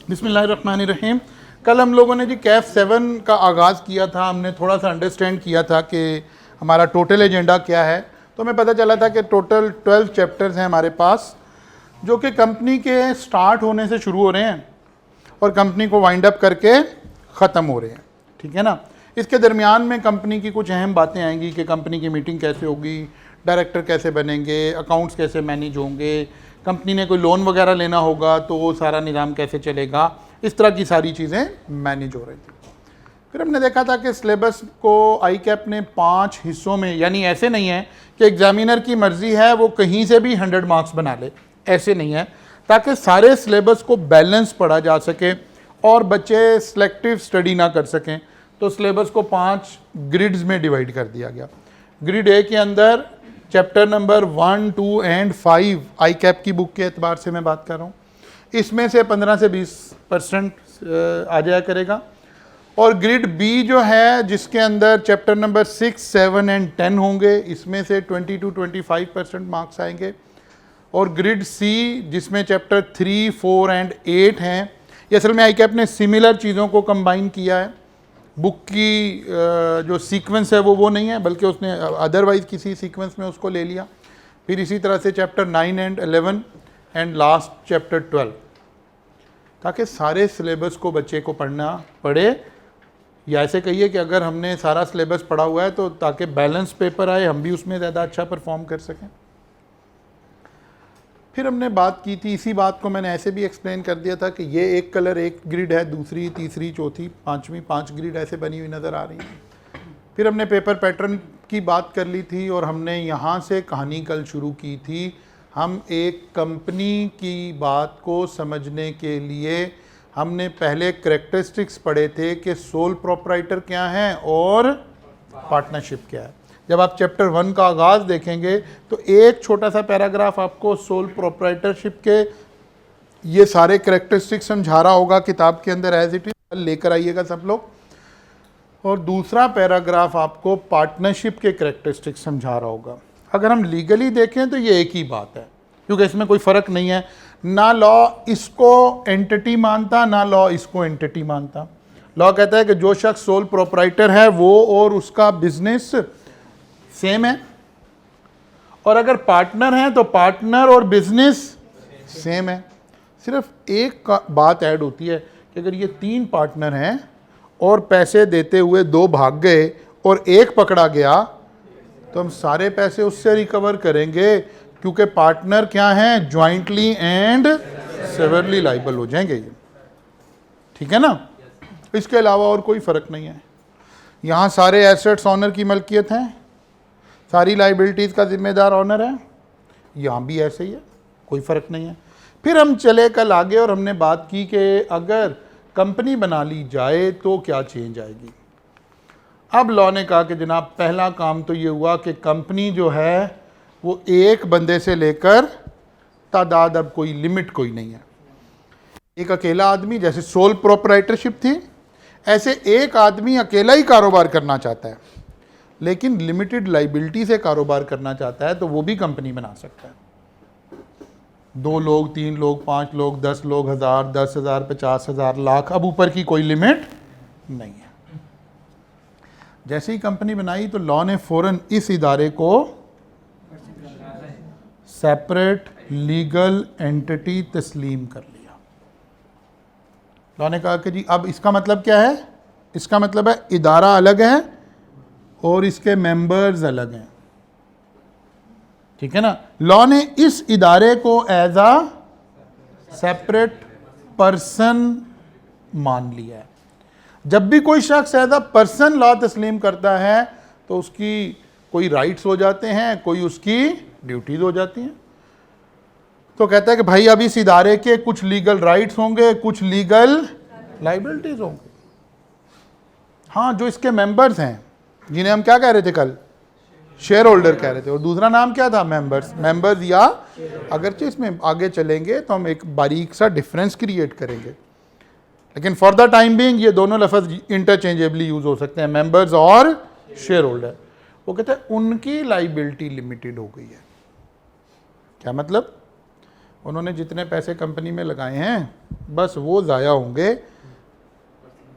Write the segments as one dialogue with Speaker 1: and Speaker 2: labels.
Speaker 1: बिस्मिल्लाहिर्रहमानिर्रहीम। कल हम लोगों ने जी कैफ 7 का आगाज़ किया था। हमने थोड़ा सा अंडरस्टैंड किया था कि हमारा टोटल एजेंडा क्या है। तो हमें पता चला था कि टोटल 12 चैप्टर्स हैं हमारे पास, जो कि कंपनी के स्टार्ट होने से शुरू हो रहे हैं और कंपनी को वाइंड अप करके ख़त्म हो रहे हैं। ठीक है ना। इसके दरमियान में कंपनी की कुछ अहम बातें आएंगी कि कंपनी की मीटिंग कैसे होगी, डायरेक्टर कैसे बनेंगे, अकाउंट्स कैसे मैनेज होंगे, कंपनी ने कोई लोन वगैरह लेना होगा तो वो सारा निज़ाम कैसे चलेगा। इस तरह की सारी चीज़ें मैनेज हो रही थी। फिर हमने देखा था कि सिलेबस को आई कैप ने 5 हिस्सों में, यानी ऐसे नहीं है कि एग्जामिनर की मर्ज़ी है वो कहीं से भी 100 मार्क्स बना ले, ऐसे नहीं है, ताकि सारे सिलेबस को बैलेंस पढ़ा जा सके और बच्चे सिलेक्टिव स्टडी ना कर सकें। तो सिलेबस को 5 ग्रिड्स में डिवाइड कर दिया गया। ग्रिड ए के अंदर chapter number 1, 2 and 5 I cap की बुक के एतबार से मैं बात कर रहा हूँ, इसमें से 15 से 20% आ जाया करेगा। और ग्रिड बी जो है, जिसके अंदर चैप्टर नंबर 6, 7 एंड 10 होंगे, इसमें से 20 to 25% मार्क्स आएंगे। और ग्रिड सी, जिसमें चैप्टर 3, 4 एंड 8 हैं, ये असल में आई कैप ने सिमिलर चीज़ों को कंबाइन किया है। बुक की जो सीक्वेंस है वो नहीं है, बल्कि उसने अदरवाइज किसी सीक्वेंस में उसको ले लिया। फिर इसी तरह से chapter 9 and 11 and last chapter 12, ताकि सारे सिलेबस को बच्चे को पढ़ना पड़े। या ऐसे कहिए कि अगर हमने सारा सिलेबस पढ़ा हुआ है तो ताकि बैलेंस पेपर आए, हम भी उसमें ज़्यादा अच्छा परफॉर्म कर सकें। फिर हमने बात की थी, इसी बात को मैंने ऐसे भी एक्सप्लेन कर दिया था कि ये एक कलर एक ग्रिड है, दूसरी, तीसरी, चौथी, पांचवी 5 ग्रिड ऐसे बनी हुई नज़र आ रही हैं। फिर हमने पेपर पैटर्न की बात कर ली थी और हमने यहाँ से कहानी कल शुरू की थी। हम एक कंपनी की बात को समझने के लिए हमने पहले करैक्टरिस्टिक्स पढ़े थे कि सोल प्रोप्राइटर क्या है और पार्टनरशिप क्या है। जब आप चैप्टर 1 का आगाज़ देखेंगे तो एक छोटा सा पैराग्राफ आपको सोल प्रोप्राइटरशिप के ये सारे करैक्टरिस्टिक्स समझा रहा होगा किताब के अंदर, एज इट इज लेकर आइएगा सब लोग। और दूसरा पैराग्राफ आपको पार्टनरशिप के करैक्टरिस्टिक्स समझा रहा होगा। अगर हम लीगली देखें तो ये एक ही बात है, क्योंकि इसमें कोई फ़र्क नहीं है। ना लॉ इसको एंटिटी मानता, ना लॉ इसको एंटिटी मानता। लॉ कहता है कि जो शख्स सोल प्रोप्राइटर है वो और उसका बिजनेस सेम है, और अगर पार्टनर है तो पार्टनर और बिजनेस सेम है। सिर्फ एक बात ऐड होती है कि अगर ये 3 पार्टनर हैं और पैसे देते हुए 2 भाग गए और 1 पकड़ा गया तो हम सारे पैसे उससे रिकवर करेंगे, क्योंकि पार्टनर क्या हैं, ज्वाइंटली एंड सेवरली लाइबल हो जाएंगे ये। ठीक है ना। इसके अलावा और कोई फ़र्क नहीं है। यहाँ सारे एसेट्स ऑनर की मलकियत हैं, सारी लाइबिलिटीज़ का जिम्मेदार ऑनर है, यहाँ भी ऐसे ही है, कोई फ़र्क नहीं है। फिर हम चले कल आगे और हमने बात की कि अगर कंपनी बना ली जाए तो क्या चेंज आएगी। अब लॉ ने कहा कि जनाब पहला काम तो ये हुआ कि कंपनी जो है वो एक बंदे से लेकर तादाद, अब कोई लिमिट कोई नहीं है। एक अकेला आदमी, जैसे सोल प्रोप्राइटरशिप थी, ऐसे एक आदमी अकेला ही कारोबार करना चाहता है लेकिन लिमिटेड लाइबिलिटी से कारोबार करना चाहता है तो वो भी कंपनी बना सकता है। 2 लोग, 3 लोग, 5 लोग, 10 लोग, 1000, 10,000, 50,000, लाख, अब ऊपर की कोई लिमिट नहीं है। जैसे ही कंपनी बनाई तो लॉ ने फ़ौरन इस इदारे को सेपरेट लीगल एंटिटी तस्लीम कर लिया। लॉ ने कहा कि जी अब इसका मतलब क्या है, इसका मतलब है इदारा अलग है और इसके मेंबर्स अलग हैं। ठीक है ना। लॉ ने इस इदारे को एज आ सेपरेट पर्सन मान लिया है। जब भी कोई शख्स एज आ पर्सन लॉ तस्लीम करता है तो उसकी कोई राइट्स हो जाते हैं, कोई उसकी ड्यूटीज हो जाती हैं। तो कहता है कि भाई अब इस इदारे के कुछ लीगल राइट्स होंगे, कुछ लीगल लाइबिलिटीज होंगे। हाँ, जो इसके मेंबर्स हैं, जिन्हें हम क्या कह रहे थे कल, शेयर होल्डर कह रहे थे, और दूसरा नाम क्या था, मेंबर्स। या अगरचे इसमें आगे चलेंगे तो हम एक बारीक सा डिफरेंस क्रिएट करेंगे, लेकिन फॉर द टाइम बीइंग ये दोनों लफ्ज़ इंटरचेंजेबली यूज हो सकते हैं, मेंबर्स और शेयर होल्डर। वो कहते हैं उनकी लाइबिलिटी लिमिटेड हो गई है। क्या मतलब, उन्होंने जितने पैसे कंपनी में लगाए हैं बस वो ज़ाया होंगे,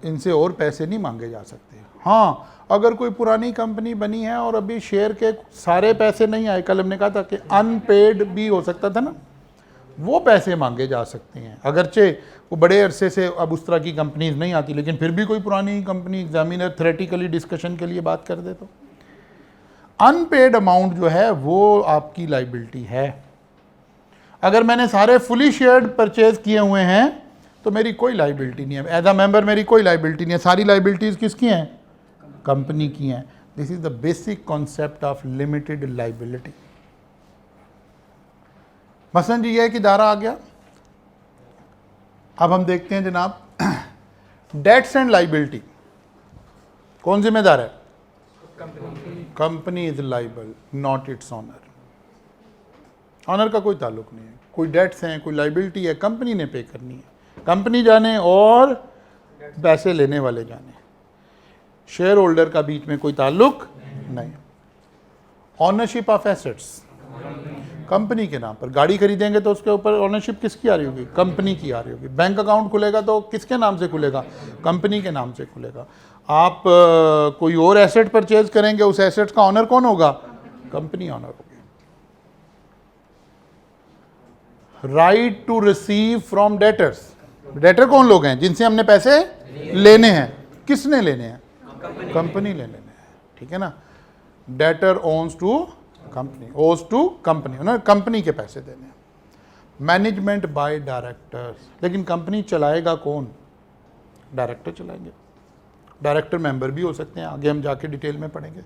Speaker 1: इनसे और पैसे नहीं मांगे जा सकते। हाँ, अगर कोई पुरानी कंपनी बनी है और अभी शेयर के सारे पैसे नहीं आए, कल हमने कहा था कि अनपेड भी हो सकता था ना, वो पैसे मांगे जा सकते हैं। अगरचे वो बड़े अरसे से अब उस तरह की कंपनीज नहीं आती, लेकिन फिर भी कोई पुरानी कंपनी एग्जामिनर थ्योरेटिकली डिस्कशन के लिए बात कर दे तो अनपेड अमाउंट जो है वो आपकी लाइबिलिटी है। अगर मैंने सारे फुली शेयर्ड परचेज किए हुए हैं तो मेरी कोई लाइबिलिटी नहीं है, एज अ मेंबर मेरी कोई लाइबिलिटी नहीं है। सारी लाइबिलिटीज किसकी हैं? कंपनी की हैं। This is the basic concept of limited liability. मसलन जी, ये एक इदारा आ गया। अब हम देखते हैं जनाब, डेट्स एंड लाइबिलिटी कौन जिम्मेदार है? Company is liable, not its owner. Owner का कोई ताल्लुक नहीं है। कोई डेट्स हैं, कोई लाइबिलिटी है, कंपनी ने पे करनी है। कंपनी जाने और पैसे लेने वाले जाने, शेयर होल्डर का बीच में कोई ताल्लुक नहीं। ऑनरशिप ऑफ एसेट्स कंपनी के नाम पर। गाड़ी खरीदेंगे तो उसके ऊपर ऑनरशिप किसकी आ रही होगी? कंपनी की आ रही होगी। बैंक अकाउंट खुलेगा तो किसके नाम से खुलेगा? कंपनी के नाम से खुलेगा। आप कोई और एसेट परचेज करेंगे, उस एसेट का ऑनर कौन होगा? कंपनी ऑनर होगी। Right to receive from debtors, debtor कौन लोग हैं? जिनसे हमने पैसे लेने हैं। किसने लेने हैं? कंपनी ले लेने हैं, ठीक है ना। डेटर ओन्स टू कंपनी, ओज टू कंपनी, ना कंपनी के पैसे देने हैं। मैनेजमेंट बाय डायरेक्टर्स, लेकिन कंपनी चलाएगा कौन? डायरेक्टर चलाएंगे। डायरेक्टर मेंबर भी हो सकते हैं, आगे हम जाके डिटेल में पढ़ेंगे।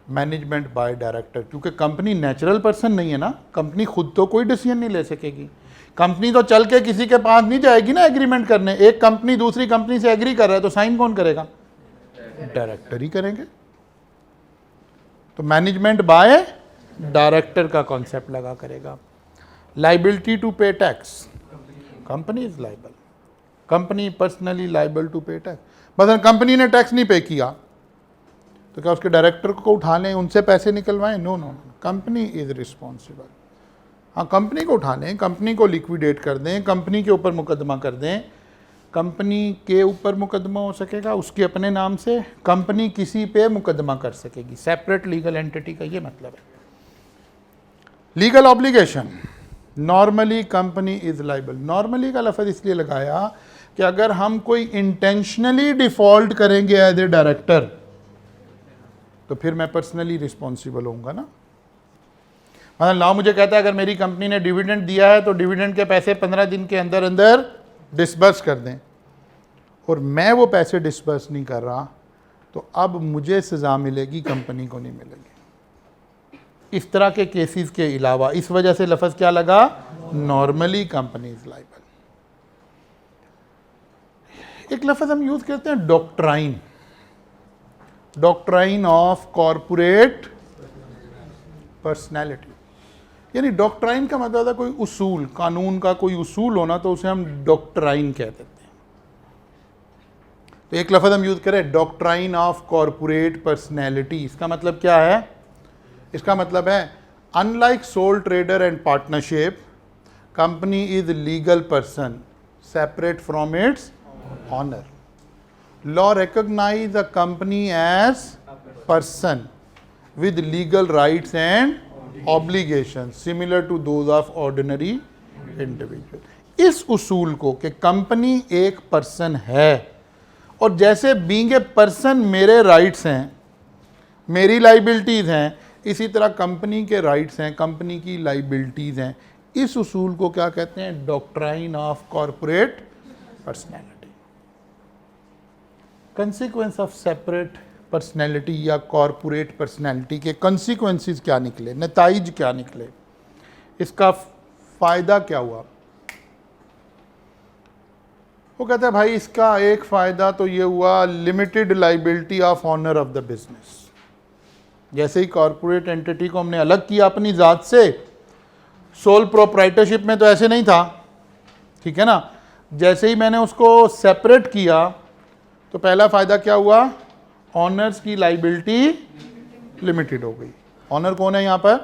Speaker 1: मैनेजमेंट बाय डायरेक्टर, क्योंकि कंपनी नेचुरल पर्सन नहीं है ना, कंपनी खुद तो कोई डिसीजन नहीं ले सकेगी। कंपनी तो चल के किसी के पास नहीं जाएगी ना एग्रीमेंट करने। एक कंपनी दूसरी कंपनी से एग्री कर रहा है तो साइन कौन करेगा? डायरेक्टर ही करेंगे। तो मैनेजमेंट बाय डायरेक्टर का कॉन्सेप्ट लगा करेगा। Liability to pay tax, company is liable, company personally liable to pay tax. मतलब कंपनी ने टैक्स नहीं पे किया तो क्या उसके डायरेक्टर को उठा लें, उनसे पैसे निकलवाएं? No no, company is responsible. हाँ, कंपनी को उठा लें, कंपनी को लिक्विडेट कर दें, कंपनी के ऊपर मुकदमा कर दें। कंपनी के ऊपर मुकदमा हो सकेगा उसके अपने नाम से, कंपनी किसी पे मुकदमा कर सकेगी। सेपरेट लीगल एंटिटी का ये मतलब है। Legal obligation, normally company is liable. Normally का लफ्ज़ इसलिए लगाया कि अगर हम कोई इंटेंशनली डिफॉल्ट करेंगे एज ए डायरेक्टर तो फिर मैं पर्सनली रिस्पॉन्सिबल होऊंगा ना। मतलब ना मुझे कहता है अगर मेरी कंपनी ने डिविडेंड दिया है तो डिविडेंड के पैसे 15 दिन के अंदर अंदर डिसबर्स कर दें, और मैं वो पैसे डिसबर्स नहीं कर रहा तो अब मुझे सज़ा मिलेगी, कंपनी को नहीं मिलेगी। इस तरह के केसेस के अलावा इस वजह से लफ्ज़ क्या लगा? Normally company is liable. एक लफ्ज़ हम यूज़ करते हैं doctrine, doctrine of corporate personality. यानी डॉक्ट्राइन का मतलब है कोई उसूल, कानून का कोई उसूल होना, तो उसे हम डॉक्ट्राइन कह देते हैं। तो एक लफ्ज़ हम यूज़ करें डॉक्ट्राइन ऑफ कॉरपोरेट पर्सनैलिटी। इसका मतलब क्या है? इसका मतलब है unlike sole trader and partnership, company is legal person separate from its owner. Law recognize a company as person with legal rights and obligations similar to those of ordinary individual. इस उसूल को कि कंपनी एक person है और जैसे being a person मेरे rights हैं, मेरी लाइबिलिटीज़ हैं, इसी तरह कंपनी के राइट्स हैं, कंपनी की लाइबिलिटीज़ हैं। इस उसूल को क्या कहते हैं? Doctrine of corporate personality. Consequence of separate personality या कॉरपोरेट पर्सनैलिटी के कंसिक्वेंसेस क्या निकले, नताइज क्या निकले, इसका फ़ायदा क्या हुआ? वो कहता है भाई इसका एक फ़ायदा तो ये हुआ, limited liability of owner of the business. जैसे ही कॉरपोरेट एंटिटी को हमने अलग किया अपनी ज़ात से, सोल प्रोप्राइटरशिप में तो ऐसे नहीं था, ठीक है ना। जैसे ही मैंने उसको सेपरेट किया तो पहला फ़ायदा क्या हुआ? ऑनर्स की लाइबिलिटी लिमिटेड हो गई। ऑनर कौन है यहाँ पर?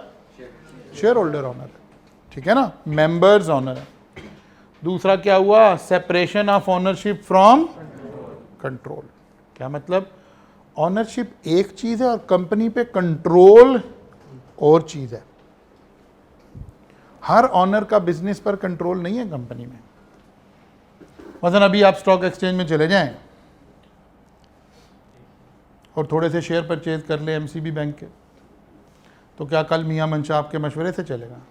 Speaker 1: Shareholder owner. ठीक है ना, मेंबर्स ऑनर है। दूसरा क्या हुआ, separation of ownership from control. क्या मतलब, ऑनरशिप एक चीज है और कंपनी पे कंट्रोल और चीज है। हर ऑनर का बिजनेस पर कंट्रोल नहीं है कंपनी में। मसलन अभी आप स्टॉक एक्सचेंज में चले जाएं और थोड़े से शेयर परचेज कर ले एमसीबी बैंक के, तो क्या कल मियां मंशा आपके मशवरे से चलेगा?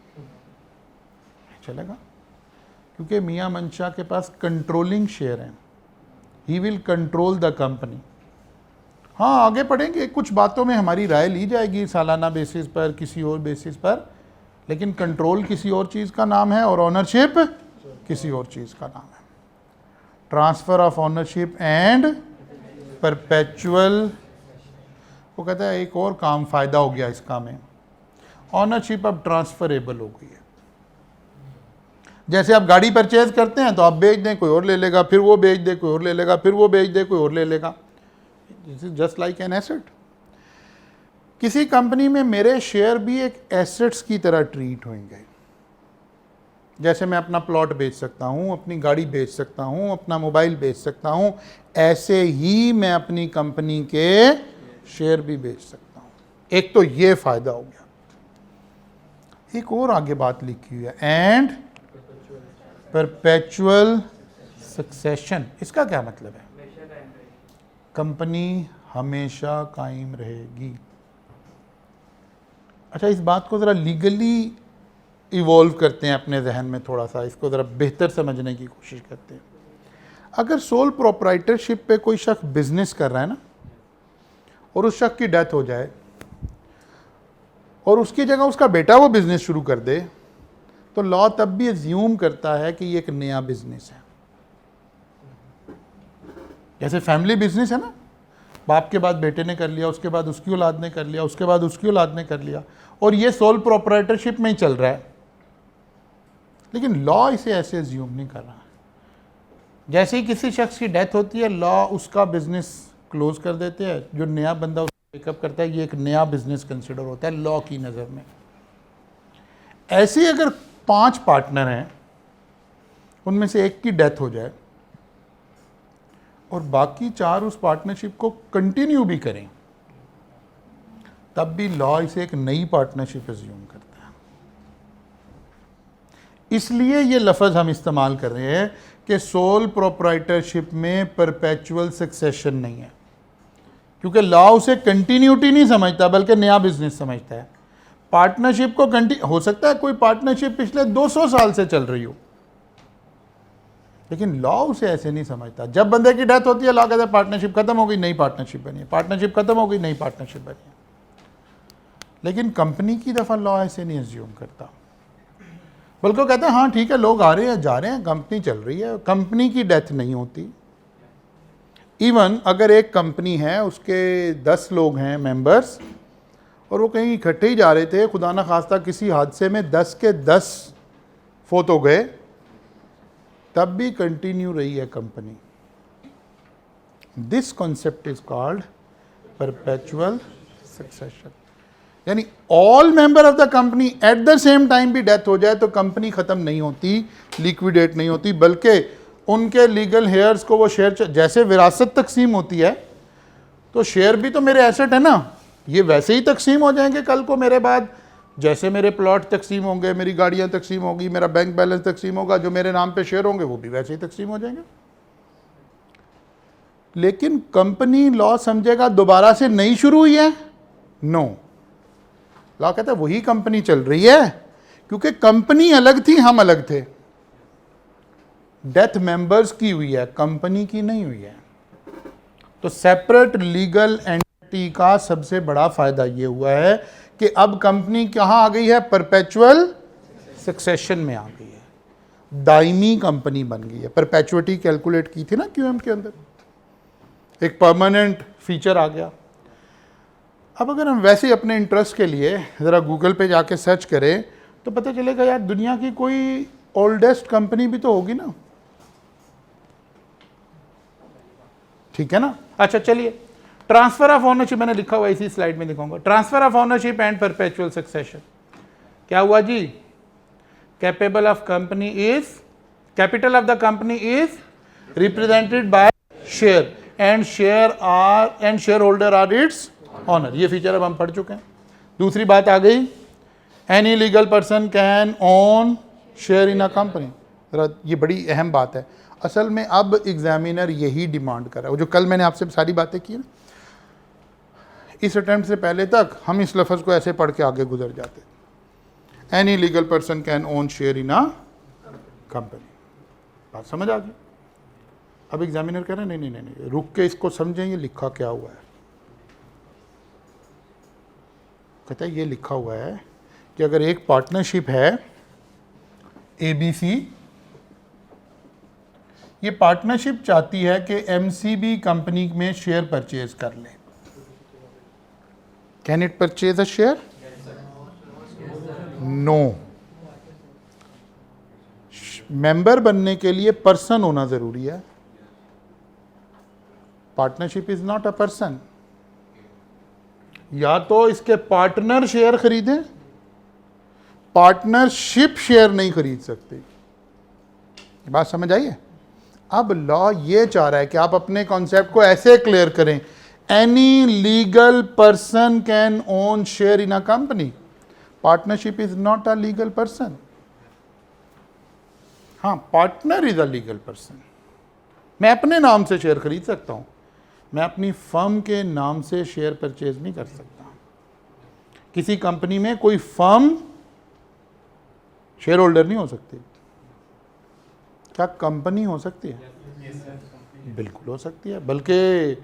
Speaker 1: चलेगा, क्योंकि मियां मंशा के पास कंट्रोलिंग शेयर हैं। He will control the company. हाँ, आगे पढ़ेंगे, कुछ बातों में हमारी राय ली जाएगी सालाना बेसिस पर, किसी और बेसिस पर, लेकिन कंट्रोल किसी और चीज़ का नाम है और ओनरशिप किसी और चीज़ का नाम है। Transfer of ownership and perpetual, वो कहता है एक और काम फ़ायदा हो गया इस काम में, ओनरशिप अब ट्रांसफरेबल हो गई है। जैसे आप गाड़ी परचेज करते हैं तो आप बेच दें, कोई और ले लेगा, फिर वो बेच दे, कोई और ले लेगा, फिर वो बेच दे, कोई और ले लेगा। This is just like an asset. किसी कंपनी में मेरे शेयर भी एक एसेट्स की तरह ट्रीट होंगे। जैसे मैं अपना प्लॉट बेच सकता हूँ, अपनी गाड़ी बेच सकता हूँ, अपना मोबाइल बेच सकता हूँ, ऐसे ही मैं अपनी कंपनी के शेयर भी बेच सकता हूँ। एक तो ये फायदा हो गया। एक और आगे बात लिखी हुई है, एंड परपेचुअल सक्सेशन। इसका क्या मतलब है? कंपनी हमेशा कायम रहेगी। अच्छा, इस बात को ज़रा लीगली इवॉल्व करते हैं अपने जहन में, थोड़ा सा इसको ज़रा बेहतर समझने की कोशिश करते हैं। अगर सोल प्रोप्राइटरशिप पे कोई शख्स बिजनेस कर रहा है ना, और उस शख्स की डेथ हो जाए और उसकी जगह उसका बेटा वो बिजनेस शुरू कर दे, तो लॉ तब भी अज्यूम करता है कि ये एक नया बिजनेस है। जैसे फैमिली बिजनेस है ना, बाप के बाद बेटे ने कर लिया, उसके बाद उसकी औलाद ने कर लिया, उसके बाद उसकी औलाद ने कर लिया, और ये सोल प्रोप्राइटरशिप में ही चल रहा है। लेकिन लॉ इसे ऐसे अज्यूम नहीं कर रहा। जैसे ही किसी शख्स की डेथ होती है, लॉ उसका बिजनेस क्लोज कर देते हैं, जो नया बंदा उसको पिकअप करता है, ये एक नया बिजनेस कंसिडर होता है लॉ की नज़र में। ऐसे अगर 5 पार्टनर हैं, उनमें से एक की डेथ हो जाए और बाकी 4 उस पार्टनरशिप को कंटिन्यू भी करें, तब भी लॉ इसे एक नई पार्टनरशिप अज्यूम करता है। इसलिए ये लफ्ज़ हम इस्तेमाल कर रहे हैं कि सोल प्रोप्राइटरशिप में परपेचुअल सक्सेशन नहीं है, क्योंकि लॉ उसे कंटिन्यूटी नहीं समझता बल्कि नया बिजनेस समझता है। पार्टनरशिप को हो सकता है कोई पार्टनरशिप पिछले 200 साल से चल रही हो, लेकिन लॉ उसे ऐसे नहीं समझता। जब बंदे की डेथ होती है, लॉ कहता है पार्टनरशिप खत्म हो गई, नई पार्टनरशिप बनी है, पार्टनरशिप खत्म हो गई, नई पार्टनरशिप बनी है। लेकिन कंपनी की दफ़ा लॉ ऐसे नहीं अज्यूम करता, बल्कि कहते हैं हाँ ठीक है, लोग आ रहे हैं जा रहे हैं, कंपनी चल रही है, कंपनी की डेथ नहीं होती। इवन अगर एक कंपनी है, उसके 10 लोग हैं मेंबर्स, और वो कहीं इकट्ठे ही जा रहे थे, खुदा ना खास्ता किसी हादसे में 10 के 10 फोत हो गए, तब भी कंटिन्यू रही है company. This concept is called perpetual succession. यानी all member of the company at the same time भी डेथ हो जाए तो कंपनी खत्म नहीं होती, लिक्विडेट नहीं होती, बल्कि उनके लीगल हेयर्स को वो शेयर, जैसे विरासत तकसीम होती है तो शेयर भी तो मेरे एसेट है ना, ये वैसे ही तकसीम हो जाएंगे कल को मेरे बाद। जैसे मेरे प्लॉट तकसीम होंगे, मेरी गाड़ियाँ तकसीम होगी, मेरा बैंक बैलेंस तकसीम होगा, जो मेरे नाम पे शेयर होंगे वो भी वैसे ही तकसीम हो जाएंगे। लेकिन कंपनी लॉ समझेगा दोबारा से नई शुरू हुई है? नो, लॉ कहता है वही कंपनी चल रही है, क्योंकि कंपनी अलग थी, हम अलग थे। डेथ मेंबर्स की हुई है, कंपनी की नहीं हुई है। तो सेपरेट लीगल एंटिटी का सबसे बड़ा फायदा ये हुआ है कि अब कंपनी कहाँ आ गई है? परपेचुअल सक्सेशन में आ गई है, दायमी कंपनी बन गई है। परपेचुइटी कैलकुलेट की थी ना क्यूएम के अंदर, एक परमानेंट फीचर आ गया। अब अगर हम वैसे ही अपने इंटरेस्ट के लिए ज़रा गूगल पे जाके सर्च करें तो पता चलेगा यार दुनिया की कोई ओल्डेस्ट कंपनी भी तो होगी ना, ठीक है ना। अच्छा चलिए, ट्रांसफर ऑफ ओनरशिप मैंने लिखा हुआ इसी स्लाइड में दिखाऊंगा। Transfer of ownership and perpetual succession क्या हुआ जी? Capable of company is, capital of the company is represented by share and share holder are its owner. ये फीचर अब हम पढ़ चुके हैं। दूसरी बात आ गई, any legal person can own share in a company. ये बड़ी अहम बात है। असल में अब एग्जामिनर यही डिमांड कर रहा है। जो कल मैंने आपसे सारी बातें की ना, इस अटेम्प्ट से पहले तक हम इस लफ्ज़ को ऐसे पढ़ के आगे गुजर जाते। Any legal person can own share in a company. बात समझ आ गई? अब एग्जामिनर कह रहे हैं नहीं नहीं नहीं, रुक के इसको समझें, ये लिखा क्या हुआ है। कहता है ये लिखा हुआ है कि अगर एक पार्टनरशिप है ABC, ये पार्टनरशिप चाहती है कि MCB कंपनी में शेयर परचेज कर ले। Can it purchase a share? No. Member बनने के लिए पर्सन होना जरूरी है। Partnership is not a person. या तो इसके पार्टनर शेयर खरीदें, पार्टनरशिप शेयर नहीं खरीद सकते। बात समझ आई है? अब लॉ ये चाह रहा है कि आप अपने कॉन्सेप्ट को ऐसे क्लियर करें, any legal person can own share in a company. Partnership is not a legal person. हाँ, partner is a legal person. मैं अपने नाम से शेयर खरीद सकता हूं, मैं अपनी फर्म के नाम से शेयर परचेज नहीं कर सकता। किसी कंपनी में कोई फर्म शेयर होल्डर नहीं हो सकती। क्या कंपनी हो सकती है? बिल्कुल हो सकती है, बल्कि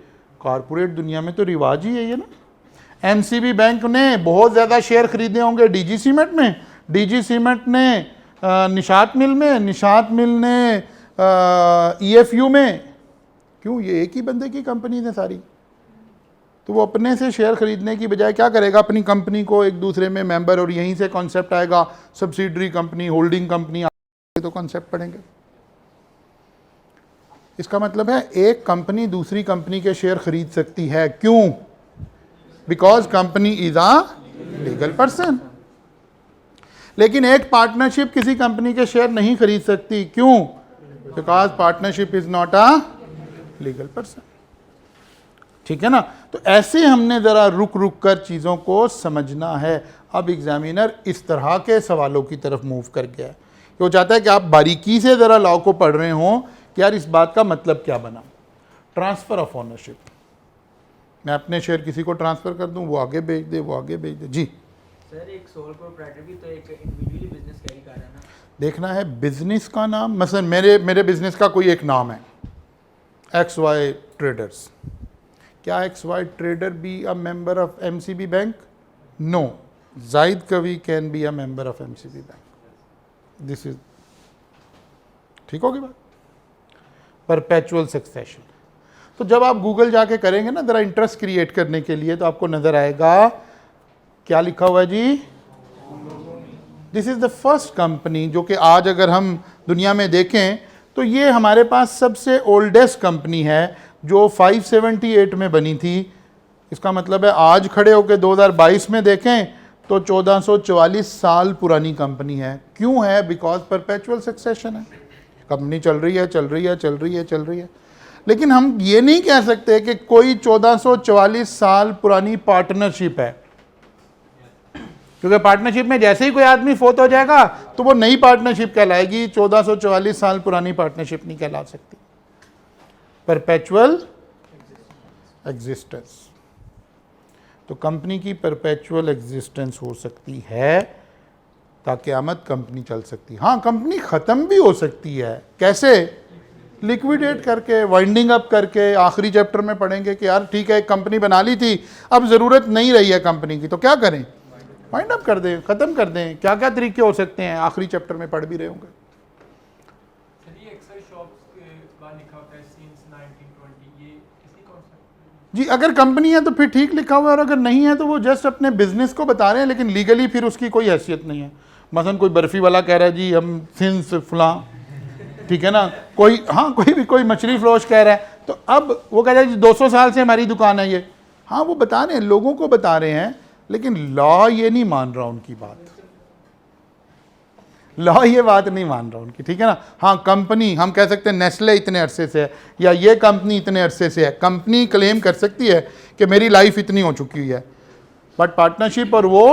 Speaker 1: कॉरपोरेट दुनिया में तो रिवाज ही है ये ना। MCB बैंक ने बहुत ज़्यादा शेयर खरीदे होंगे DG सीमेंट में, DG सीमेंट ने निशात मिल में, निशात मिल ने EFU में। क्यों? ये एक ही बंदे की कंपनी है सारी। तो वो अपने से शेयर खरीदने की बजाय क्या करेगा, अपनी कंपनी को एक दूसरे में मेंबर, और यहीं से कॉन्सेप्ट आएगा सब्सिडरी कंपनी, होल्डिंग कंपनी, तो कॉन्सेप्ट पढ़ेंगे। इसका मतलब है एक कंपनी दूसरी कंपनी के शेयर खरीद सकती है। क्यों? Because company is a legal person. लेकिन एक पार्टनरशिप किसी कंपनी के शेयर नहीं खरीद सकती। क्यों? Because partnership is not a legal person. ठीक है ना? तो ऐसे हमने ज़रा रुक रुक कर चीज़ों को समझना है। अब एग्जामिनर इस तरह के सवालों की तरफ मूव कर गया है। वो चाहता है कि आप बारीकी से ज़रा लॉ को पढ़ रहे हों कि यार इस बात का मतलब क्या बना। ट्रांसफ़र ऑफ ओनरशिप, मैं अपने शेयर किसी को ट्रांसफ़र कर दूं, वो आगे बेच दे, वो आगे बेच दे। जी
Speaker 2: सर, एक सोल प्रोप्राइटर भी तो एक इंडिविजुअली बिजनेस कैरी कर रहा है ना।
Speaker 1: देखना है बिजनेस का नाम। मसलन मेरे बिजनेस का कोई एक नाम है XY ट्रेडर्स। क्या XY trader be a member of MCB bank? No. Zahid Kavi can be a member of MCB bank. This is ठीक होगी बात। Perpetual succession. तो जब आप गूगल जाके करेंगे ना ज़रा इंटरेस्ट क्रिएट करने के लिए, तो आपको नज़र आएगा क्या लिखा हुआ है जी। This is the first company जो कि आज अगर हम दुनिया में देखें तो ये हमारे पास सबसे ओल्डेस्ट कंपनी है जो 578 में बनी थी। इसका मतलब है आज खड़े होकर 2022 में देखें तो 1444 साल पुरानी कंपनी है। क्यों है? बिकॉज परपेचुअल सक्सेशन है। कंपनी चल रही है, चल रही है, चल रही है, चल रही है। लेकिन हम ये नहीं कह सकते कि कोई 1444 साल पुरानी पार्टनरशिप है, क्योंकि पार्टनरशिप में जैसे ही कोई आदमी फोत हो जाएगा तो वो नई पार्टनरशिप कहलाएगी। 1444 साल पुरानी पार्टनरशिप नहीं कहला सकती। Perpetual existence. तो कंपनी की परपेचुअल एग्जिस्टेंस हो सकती है ताकि क़यामत कंपनी चल सकती है। हाँ, कंपनी ख़त्म भी हो सकती है। कैसे? लिक्विडेट करके, वाइंडिंग अप करके। आखिरी चैप्टर में पढ़ेंगे कि यार ठीक है, एक कंपनी बना ली थी, अब ज़रूरत नहीं रही है कंपनी की, तो क्या करें? वाइंड अप कर दें, ख़त्म कर दें। क्या क्या तरीके हो सकते हैं, आखिरी चैप्टर में पढ़ भी रहे होंगे। जी, अगर कंपनी है तो फिर ठीक लिखा हुआ है, और अगर नहीं है तो वो जस्ट अपने बिजनेस को बता रहे हैं, लेकिन लीगली फिर उसकी कोई हैसियत नहीं है। मसलन कोई बर्फ़ी वाला कह रहा है जी हम सिंस फलां, ठीक है ना, कोई हाँ कोई मछली फरोश कह रहा है, तो अब वो कह रहा है जी 200 साल से हमारी दुकान है ये। हाँ, वो बता रहे हैं, लोगों को बता रहे हैं, लेकिन लॉ ये नहीं मान रहा उनकी बात। लॉ ये बात नहीं मान रहा उनकी, ठीक है ना। हाँ, कंपनी हम कह सकते हैं नेस्ले इतने अरसे से है या ये कंपनी इतने अरसे से है, कंपनी क्लेम कर सकती है कि मेरी लाइफ इतनी हो चुकी हुई है, बट पार्टनरशिप और वो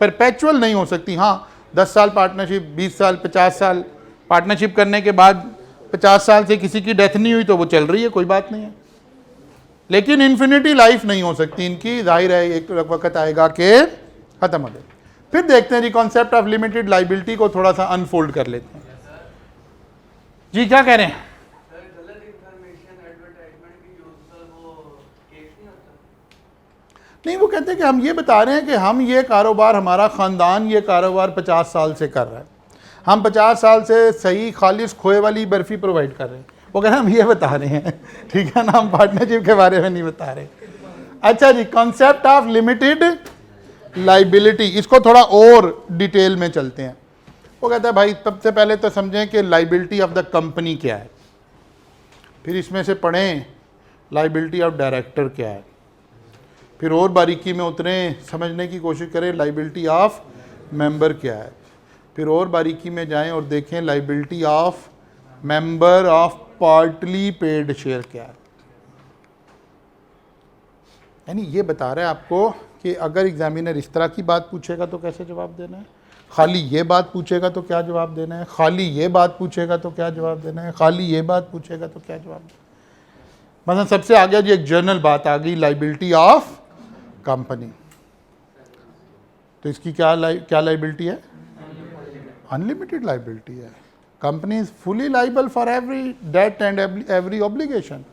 Speaker 1: परपेचुअल नहीं हो सकती। हाँ, 10 साल पार्टनरशिप, 20 साल, 50 साल पार्टनरशिप करने के बाद 50 साल से किसी की डेथ नहीं हुई तो वो चल रही है, कोई बात नहीं है, लेकिन इन्फिनिटी लाइफ नहीं हो सकती इनकी। जाहिर है एक वक्त आएगा कि खत्म हो जाए। फिर देखते हैं जी, कॉन्सेप्ट ऑफ लिमिटेड लाइबिलिटी को थोड़ा सा अनफोल्ड कर लेते हैं। जी क्या कह रहे हैं? नहीं, वो कहते हैं कि हम ये बता रहे हैं कि हम ये कारोबार, हमारा ख़ानदान ये कारोबार 50 साल से कर रहा है, हम 50 साल से सही खालिश खोए वाली बर्फ़ी प्रोवाइड कर रहे हैं। वो कह रहे हैं हम ये बता रहे हैं, ठीक है ना, हम पार्टनरशिप के बारे में नहीं बता रहे। अच्छा जी, कॉन्सेप्ट ऑफ लिमिटेड लाइबिलिटी, इसको थोड़ा और डिटेल में चलते हैं। वो कहता है भाई सबसे पहले तो समझें कि लाइबिलिटी ऑफ द कंपनी क्या है, फिर इसमें से पढ़ें लाइबिलिटी ऑफ डायरेक्टर क्या है, फिर और बारीकी में उतरें, समझने की कोशिश करें लाइबिलिटी ऑफ मेंबर क्या है, फिर और बारीकी में जाएं और देखें liability of member of partly paid share क्या है। यानी ये बता रहा है आपको कि अगर एग्जामिनर इस तरह की बात पूछेगा तो कैसे जवाब देना है, खाली ये बात पूछेगा तो क्या जवाब देना है, खाली ये बात पूछेगा तो क्या जवाब देना है, खाली ये बात पूछेगा तो क्या जवाब देना है। मतलब सबसे आगे जी एक जर्नल बात आ गई, लाइबिलिटी ऑफ कंपनी। तो इसकी क्या लाइबिलिटी है? अनलिमिटेड लाइबिलिटी है। Company is fully liable for every debt and every obligation.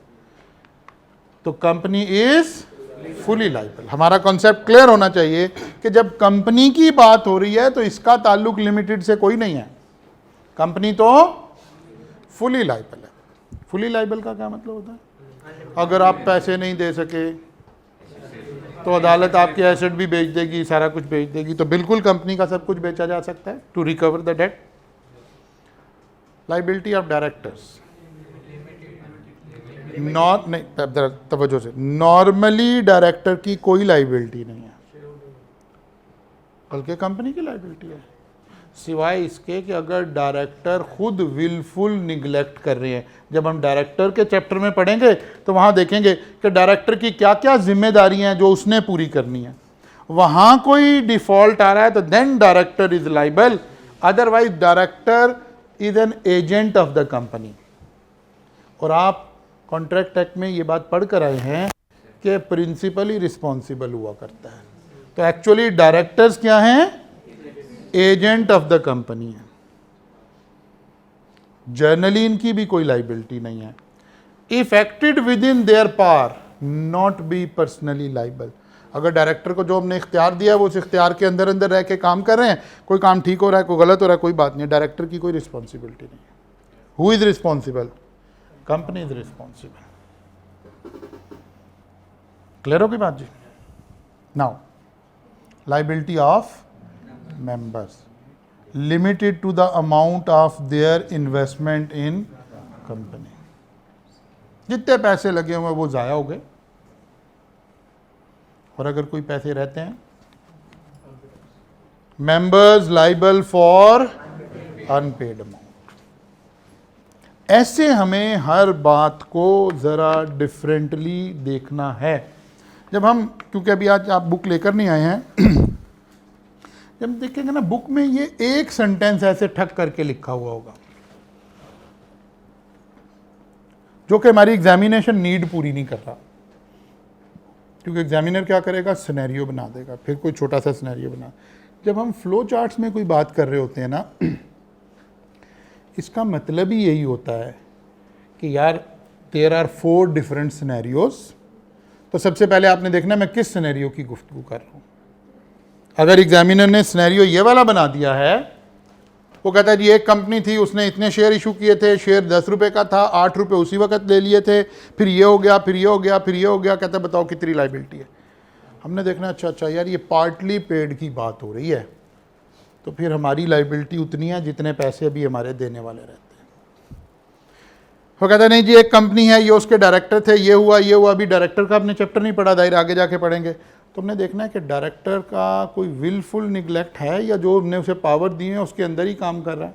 Speaker 1: तो कंपनी इज फुली लाइबल। हमारा कॉन्सेप्ट क्लियर होना चाहिए कि जब कंपनी की बात हो रही है तो इसका ताल्लुक लिमिटेड से कोई नहीं है, कंपनी तो फुली लाइबल है। फुली लाइबल का क्या मतलब होता है? अगर आप पैसे नहीं दे सके तो अदालत आपके एसेट भी बेच देगी, सारा कुछ बेच देगी, तो बिल्कुल कंपनी का सब कुछ बेचा जा सकता है to recover the debt. Liability of directors not, नहीं तवज्जो से, नॉर्मली डायरेक्टर की कोई लाइबिलिटी नहीं है, बल्कि कंपनी की लाइबिलिटी है, सिवाय इसके कि अगर डायरेक्टर खुद विलफुल निगलेक्ट कर रहे हैं। जब हम डायरेक्टर के चैप्टर में पढ़ेंगे तो वहाँ देखेंगे कि डायरेक्टर की क्या क्या जिम्मेदारियां हैं जो उसने पूरी करनी है। वहाँ कोई डिफ़ॉल्ट आ रहा है तो then director is liable, otherwise director is an agent of the company. और आप कॉन्ट्रैक्ट एक्ट में ये बात पढ़ कर आए हैं कि प्रिंसिपल ही रिस्पॉन्सिबल हुआ करता है। तो एक्चुअली डायरेक्टर्स क्या हैं? एजेंट ऑफ द कंपनी है। जर्नली इनकी भी कोई लाइबिलिटी नहीं है। If acted with in their power not be personally liable. अगर डायरेक्टर को जो हमने इख्तियार दिया है वो उस इख्तियार के अंदर अंदर रह के काम कर रहे हैं, कोई काम ठीक हो रहा है कोई गलत हो रहा है, कोई बात नहीं, डायरेक्टर की कोई रिस्पॉन्सिबिलिटी नहीं है। Who is responsible? Company is responsible. Clear होगी बात जी? Now liability of members limited to the amount of their investment in company। जितने पैसे लगे हुए वो ज़ाया हो गए, और अगर कोई पैसे रहते हैं, members liable for unpaid amount। ऐसे हमें हर बात को ज़रा डिफरेंटली देखना है। जब हम, क्योंकि अभी आज आप बुक लेकर नहीं आए हैं, जब देखेंगे ना बुक में ये एक सेंटेंस ऐसे ठक करके लिखा हुआ होगा जो कि हमारी एग्जामिनेशन नीड पूरी नहीं कर रहा, क्योंकि एग्जामिनर क्या करेगा? सिनेरियो बना देगा, फिर कोई छोटा सा सिनेरियो बना। जब हम फ्लो चार्ट्स में कोई बात कर रहे होते हैं ना, इसका मतलब ही यही होता है कि यार देयर आर 4 डिफरेंट सिनेरियोज। तो सबसे पहले आपने देखना मैं किस सिनेरियो की गुफ्तगू कर रहा हूँ। अगर एग्जामिनर ने सिनेरियो ये वाला बना दिया है, वो कहता है जी एक कंपनी थी, उसने इतने शेयर इशू किए थे, शेयर 10 रुपये का था, 8 रुपये उसी वक्त ले लिए थे, फिर ये हो गया, फिर ये हो गया, फिर ये हो गया, कहता है बताओ कितनी लाइबिलिटी है। हमने देखना अच्छा यार ये पार्टली पेड की बात हो रही है, तो फिर हमारी लाइबिलिटी उतनी है जितने पैसे अभी हमारे देने वाले रहते हैं। वो कहता है नहीं जी एक कंपनी है, ये उसके डायरेक्टर थे, ये हुआ, अभी डायरेक्टर का आपने चैप्टर नहीं पढ़ा, दायरे आगे जाके पढ़ेंगे। तो हमने देखना है कि डायरेक्टर का कोई विलफुल निगलेक्ट है या जो हमने उसे पावर दी है उसके अंदर ही काम कर रहा है।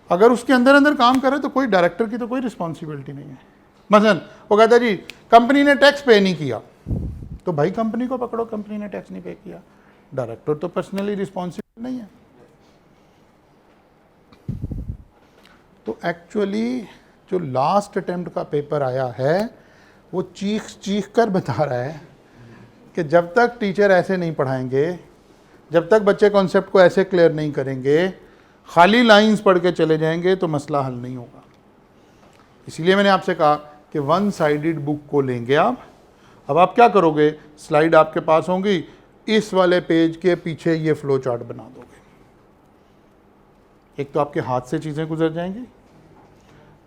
Speaker 1: अगर उसके अंदर अंदर काम कर रहा है तो कोई डायरेक्टर की तो कोई रिस्पॉन्सिबिलिटी नहीं है। मसलन वो कहता है जी कंपनी ने टैक्स पे नहीं किया, तो भाई कंपनी को पकड़ो, कंपनी ने टैक्स नहीं पे किया, डायरेक्टर तो पर्सनली रिस्पॉन्सिबल नहीं है। तो एक्चुअली जो लास्ट अटेम्प्ट का पेपर आया है वो चीख चीख कर बता रहा है कि जब तक टीचर ऐसे नहीं पढ़ाएंगे, जब तक बच्चे कॉन्सेप्ट को ऐसे क्लियर नहीं करेंगे, खाली लाइंस पढ़ के चले जाएंगे तो मसला हल नहीं होगा। इसीलिए मैंने आपसे कहा कि वन साइडेड बुक को लेंगे आप। अब आप क्या करोगे, स्लाइड आपके पास होंगी, इस वाले पेज के पीछे ये फ्लो चार्ट बना दोगे। एक तो आपके हाथ से चीज़ें गुजर जाएंगी,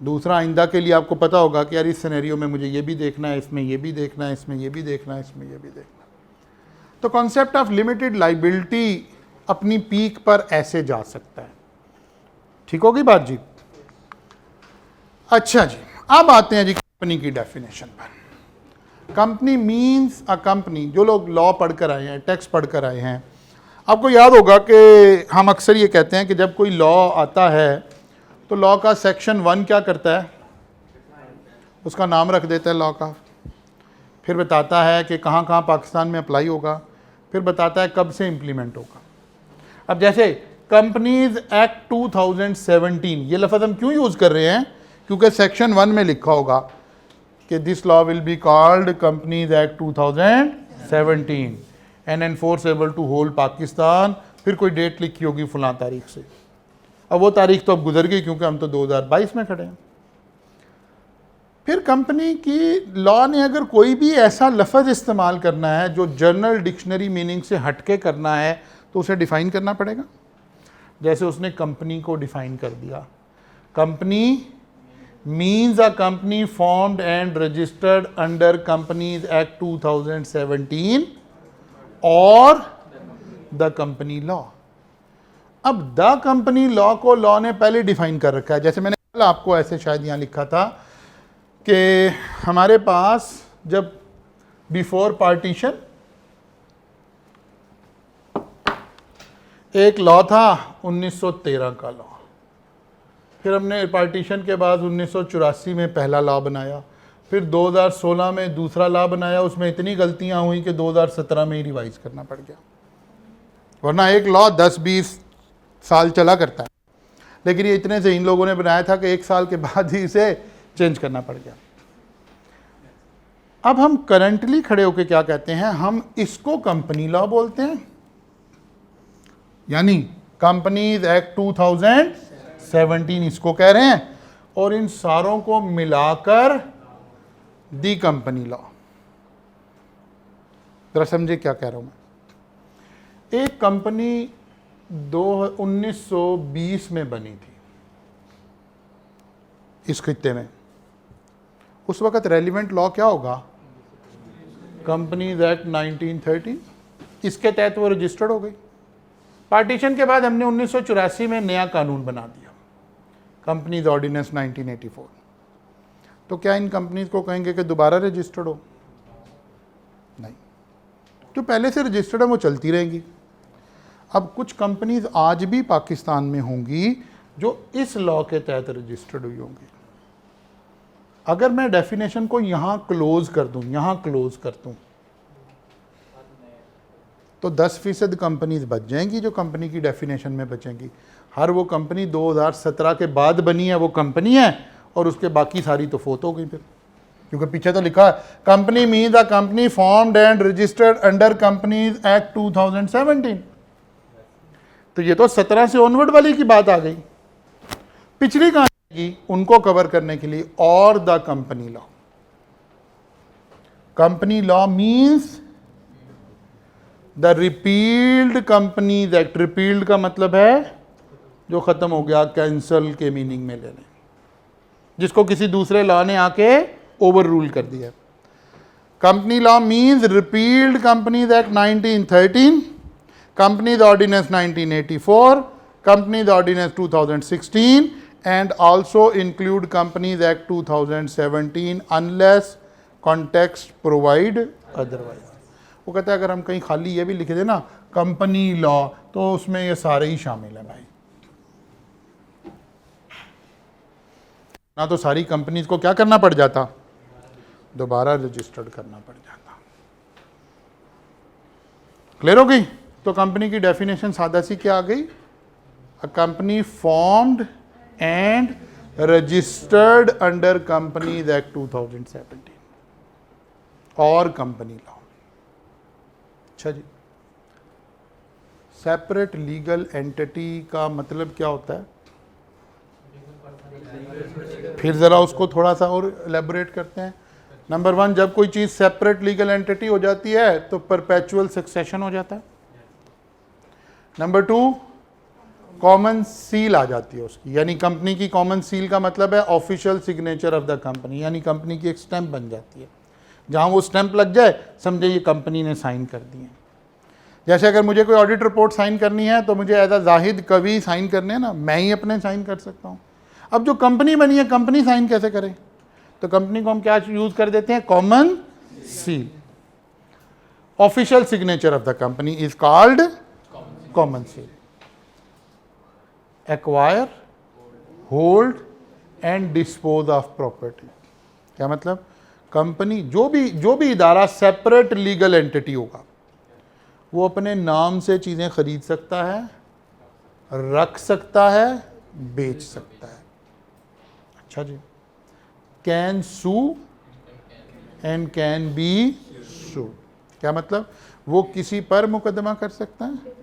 Speaker 1: दूसरा आइंदा के लिए आपको पता होगा कि यार इस सिनेरियो में मुझे ये भी देखना है, इसमें ये भी देखना है, इसमें ये भी देखना है, इसमें ये भी देखना है। तो कॉन्सेप्ट ऑफ लिमिटेड लाइबिलिटी अपनी पीक पर ऐसे जा सकता है। ठीक होगी बात जी? अच्छा जी, अब आते हैं जी कंपनी की डेफिनेशन पर। कंपनी मीन्स अ कंपनी, जो लोग लॉ पढ़कर आए हैं, टैक्स पढ़कर आए हैं, आपको याद होगा कि हम अक्सर ये कहते हैं कि जब कोई लॉ आता है तो लॉ का सेक्शन 1 क्या करता है, उसका नाम रख देता है लॉ का, फिर बताता है कि कहाँ कहाँ पाकिस्तान में अप्लाई होगा, फिर बताता है कब से इम्प्लीमेंट होगा। अब जैसे कंपनीज एक्ट 2017, ये लफ्ज़ हम क्यों यूज़ कर रहे हैं, क्योंकि सेक्शन 1 में लिखा होगा कि this law will be called companies act 2017 and enforceable to whole Pakistan, फिर कोई डेट लिखी होगी फलां तारीख से। अब वो तारीख तो अब गुजर गई क्योंकि हम तो 2022 में खड़े हैं। फिर कंपनी की लॉ ने अगर कोई भी ऐसा लफ्ज़ इस्तेमाल करना है जो जर्नल डिक्शनरी मीनिंग से हटके करना है तो उसे डिफ़ाइन करना पड़ेगा। जैसे उसने कंपनी को डिफ़ाइन कर दिया, company means a company formed and registered under companies act 2017 और द कंपनी लॉ। अब द कंपनी लॉ को लॉ ने पहले डिफाइन कर रखा है। जैसे मैंने कल आपको ऐसे शायद यहाँ लिखा था कि हमारे पास जब बिफोर पार्टीशन एक लॉ था 1913 का लॉ, फिर हमने पार्टीशन के बाद 1984 में पहला लॉ बनाया, फिर 2016 में दूसरा लॉ बनाया, उसमें इतनी गलतियां हुई कि 2017 में ही रिवाइज करना पड़ गया। वरना एक लॉ 10-20 साल चला करता है, लेकिन ये इतने से इन लोगों ने बनाया था कि 1 साल के बाद ही इसे चेंज करना पड़ गया। अब हम करंटली खड़े होकर क्या कहते हैं, हम इसको कंपनी लॉ बोलते हैं, यानी कंपनीज एक्ट 2017 इसको कह रहे हैं, और इन सारों को मिलाकर दी कंपनी लॉ। जरा समझे क्या कह रहा हूं मैं। एक कंपनी 1920 में बनी थी इस खित्ते में, उस वक्त रेलिवेंट लॉ क्या होगा, कंपनीज एक्ट 1913, इसके तहत वो रजिस्टर्ड हो गई। पार्टीशन के बाद हमने 1984 में नया कानून बना दिया, कंपनीज ऑर्डिनेंस 1984। तो क्या इन कंपनीज को कहेंगे कि दोबारा रजिस्टर्ड हो? नहीं, जो पहले से रजिस्टर्ड है वो चलती रहेंगी। अब कुछ कंपनीज आज भी पाकिस्तान में होंगी जो इस लॉ के तहत रजिस्टर्ड हुई होंगी। अगर मैं डेफिनेशन को यहाँ क्लोज कर दूँ, यहाँ क्लोज कर दूँ, तो 10% कंपनीज बच जाएंगी जो कंपनी की डेफिनेशन में बचेंगी। हर वो कंपनी 2017 के बाद बनी है वो कंपनी है, और उसके बाकी सारी तो फोत हो गई फिर, क्योंकि पीछे तो लिखा है company means a company formed and registered under companies act 2017। तो ये तो 17 से ऑनवर्ड वाली की बात आ गई। पिछली कहानी की उनको कवर करने के लिए और the company law. Company law means the repealed companies act. Repealed का मतलब है जो खत्म हो गया, कैंसल के मीनिंग में ले लें, जिसको किसी दूसरे लॉ ने आके ओवर रूल कर दिया। Company law means repealed companies act 1913, companies ordinance 1984, companies ordinance 2016 and also include Companies Act 2017 unless context provide otherwise। वो कहता है अगर हम कहीं खाली ये भी लिख दें ना कंपनी लॉ, तो उसमें ये सारे ही शामिल हैं भाई। ना तो सारी कंपनीज को क्या करना पड़ जाता, दोबारा रजिस्टर्ड करना पड़ जाता। क्लियर हो गई? तो कंपनी की डेफिनेशन सादा सी क्या आ गई, a company formed and registered under companies act 2017 और कंपनी लॉ। अच्छा जी, सेपरेट लीगल एंटिटी का मतलब क्या होता है? फिर ज़रा उसको थोड़ा सा और एलेबोरेट करते हैं। नंबर 1, जब कोई चीज़ सेपरेट लीगल एंटिटी हो जाती है तो परपेचुअल सक्सेशन हो जाता है। नंबर 2, कॉमन सील आ जाती है उसकी, यानी कंपनी की कॉमन सील का मतलब है official signature of the company, यानी कंपनी की एक स्टैंप बन जाती है। जहाँ वो स्टैंप लग जाए समझे ये कंपनी ने साइन कर दी है। जैसे अगर मुझे कोई ऑडिट रिपोर्ट साइन करनी है तो मुझे एज अ जाहिद कवि साइन करने हैं ना, मैं ही अपने साइन कर सकता हूँ। अब जो कंपनी बनी है, कंपनी साइन कैसे करे? तो कंपनी को हम क्या यूज कर देते हैं, common seal. Official signature of the company is called common seal. Acquire, hold and dispose of property, क्या मतलब? कंपनी जो भी इदारा सेपरेट लीगल एंटिटी होगा वो अपने नाम से चीजें खरीद सकता है, रख सकता है, बेच सकता है। अच्छा जी, can sue and can be sue, क्या मतलब? वो किसी पर मुकदमा कर सकता है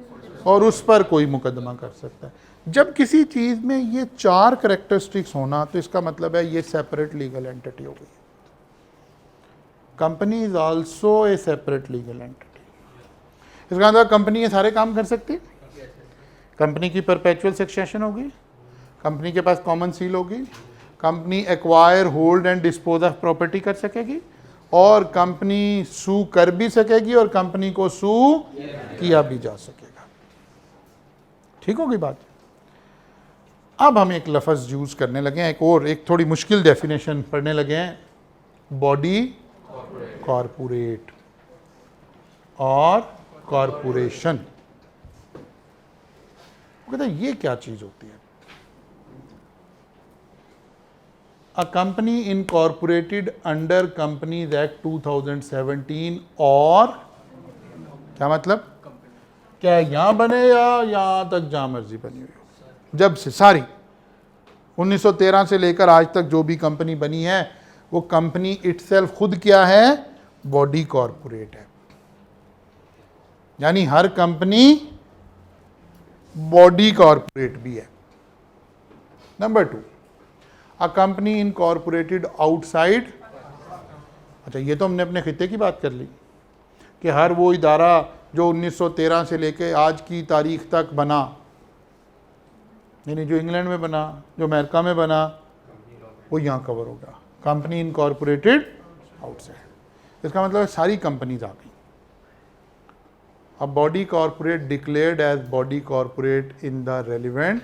Speaker 1: और उस पर कोई मुकदमा कर सकता है। जब किसी चीज में ये 4 कैरेक्टरिस्टिक्स होना तो इसका मतलब है ये सेपरेट लीगल एंटिटी हो गई। Company is also a separate legal entity. इसका मतलब कंपनी ये सारे काम कर सकती है। कंपनी की परपेचुअल सक्सेशन होगी, कंपनी के पास कॉमन सील होगी, company acquire, hold and dispose of property कर सकेगी, और कंपनी सू कर भी सकेगी और कंपनी को सू किया भी जा सकेगा। ठीक होगी बात? अब हम एक लफ्ज़ यूज करने लगे हैं, एक थोड़ी मुश्किल डेफिनेशन पढ़ने लगे हैं, बॉडी कॉरपोरेट और कॉरपोरेशन। वो कहते हैं ये क्या चीज होती है? A company incorporated under companies act 2017 और, क्या मतलब? क्या यहां बने या यहां तक जहां मर्जी बनी हुई हो? जब से सारी 1913 से लेकर आज तक जो भी कंपनी बनी है वो कंपनी इटसेल्फ खुद क्या है? बॉडी कॉरपोरेट है। यानी हर कंपनी बॉडी कॉरपोरेट भी है। Number 2, a company incorporated outside. अच्छा, ये तो हमने अपने खिते की बात कर ली कि हर वो इदारा जो 1913 से लेकर आज की तारीख तक बना, यानी जो इंग्लैंड में बना, जो अमेरिका में बना, वो यहाँ कवर होगा। कंपनी इनकॉर्पोरेटेड आउटसाइड, इसका मतलब सारी कंपनीज आ गई। अब body corporate declared as body corporate in the relevant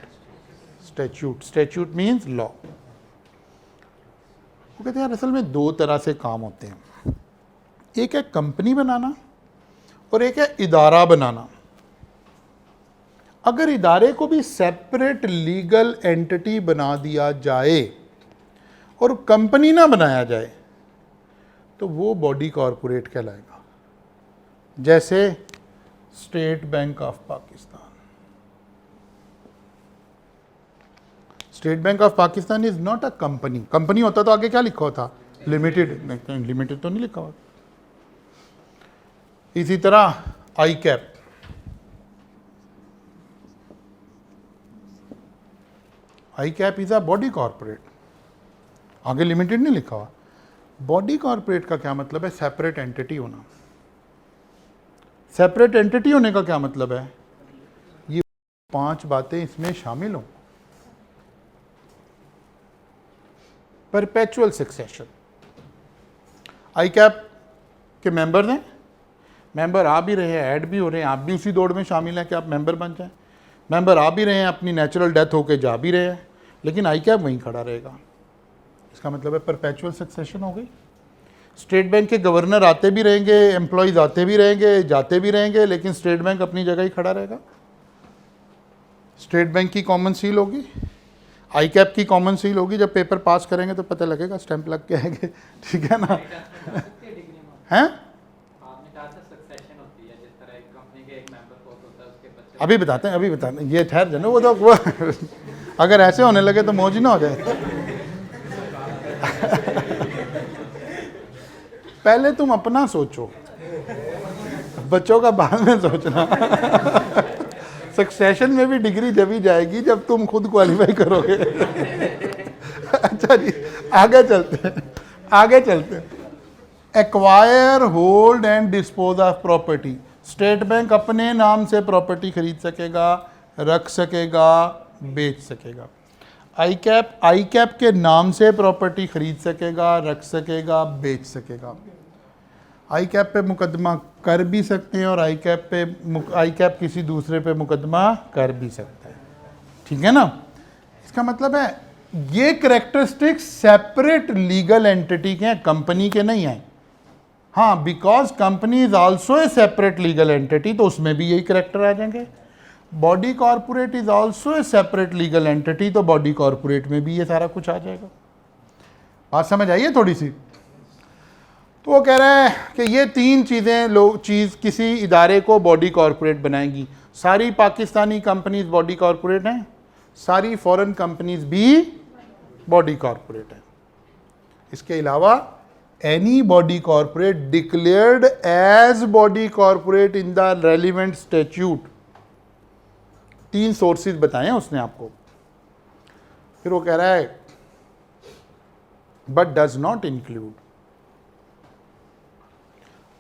Speaker 1: statute. Statute means law. वो कहते हैं यार असल में 2 तरह से काम होते हैं, एक है कंपनी बनाना और एक है इदारा बनाना। अगर इदारे को भी सेपरेट लीगल एंटिटी बना दिया जाए और कंपनी ना बनाया जाए तो वो बॉडी कॉरपोरेट कहलाएगा। जैसे State Bank of Pakistan. State Bank of Pakistan is not a company. Company होता तो आगे क्या लिखा होता? लिमिटेड। नहीं, लिमिटेड तो नहीं लिखा हुआ। इसी तरह ICAP, ICAP is a body corporate, आगे लिमिटेड नहीं लिखा हुआ। बॉडी कॉरपोरेट का क्या मतलब है? सेपरेट एंटिटी होना। सेपरेट एंटिटी होने का क्या मतलब है? ये 5 बातें इसमें शामिल हों। परपेचुअल सक्सेशन, आई कैप के मेंबर्स हैं, मेंबर आ भी रहे हैं, ऐड भी हो रहे हैं, आप भी उसी दौड़ में शामिल हैं कि आप मेंबर बन जाएं। मेंबर आ भी रहे हैं, अपनी नेचुरल डेथ होके जा भी रहे हैं, लेकिन आई कैप वहीं खड़ा रहेगा। इसका मतलब है परपेचुअल सक्सेशन हो गई। स्टेट बैंक के गवर्नर आते भी रहेंगे, एम्प्लॉयज़ आते भी रहेंगे, जाते भी रहेंगे, लेकिन स्टेट बैंक अपनी जगह ही खड़ा रहेगा। स्टेट बैंक की कॉमन सील होगी, आई कैप की कॉमन सील होगी। जब पेपर पास करेंगे तो पता लगेगा, स्टैंप लग के आएंगे, ठीक है ना? हैं? अभी बताते हैं, ये ठहर जाना, वो तो वो अगर ऐसे होने लगे तो मौज ही ना हो जाए। पहले तुम अपना सोचो, बच्चों का बाद में सोचना। सक्सेशन में भी डिग्री जब ही जाएगी जब तुम खुद क्वालिफाई करोगे। अच्छा जी, आगे चलते हैं। Acquire, hold and dispose of property. State bank अपने नाम से प्रॉपर्टी खरीद सकेगा, रख सकेगा, बेच सकेगा। आई कैप के नाम से प्रॉपर्टी खरीद सकेगा, रख सकेगा, बेच सकेगा। आई कैप पे मुकदमा कर भी सकते हैं और आई कैप किसी दूसरे पे मुकदमा कर भी सकता है, ठीक है ना? इसका मतलब है ये कैरेक्टरिस्टिक्स सेपरेट लीगल एंटिटी के हैं, कंपनी के नहीं हैं। हाँ, because company is also a separate legal entity, तो उसमें भी यही कैरेक्टर आ जाएंगे। Body corporate is also a separate legal entity, तो बॉडी कॉर्पोरेट में भी ये सारा कुछ आ जाएगा। बात समझ आई है थोड़ी सी? तो वो कह रहा है कि ये तीन चीज़ किसी इदारे को बॉडी कॉर्पोरेट बनाएंगी। सारी पाकिस्तानी कंपनीज बॉडी कॉर्पोरेट हैं, सारी फॉरेन कंपनीज भी बॉडी कॉर्पोरेट हैं। इसके अलावा any body corporate declared as body corporate in the relevant statute. 3 sources बताए हैं उसने आपको। फिर वो कह रहा है but does not include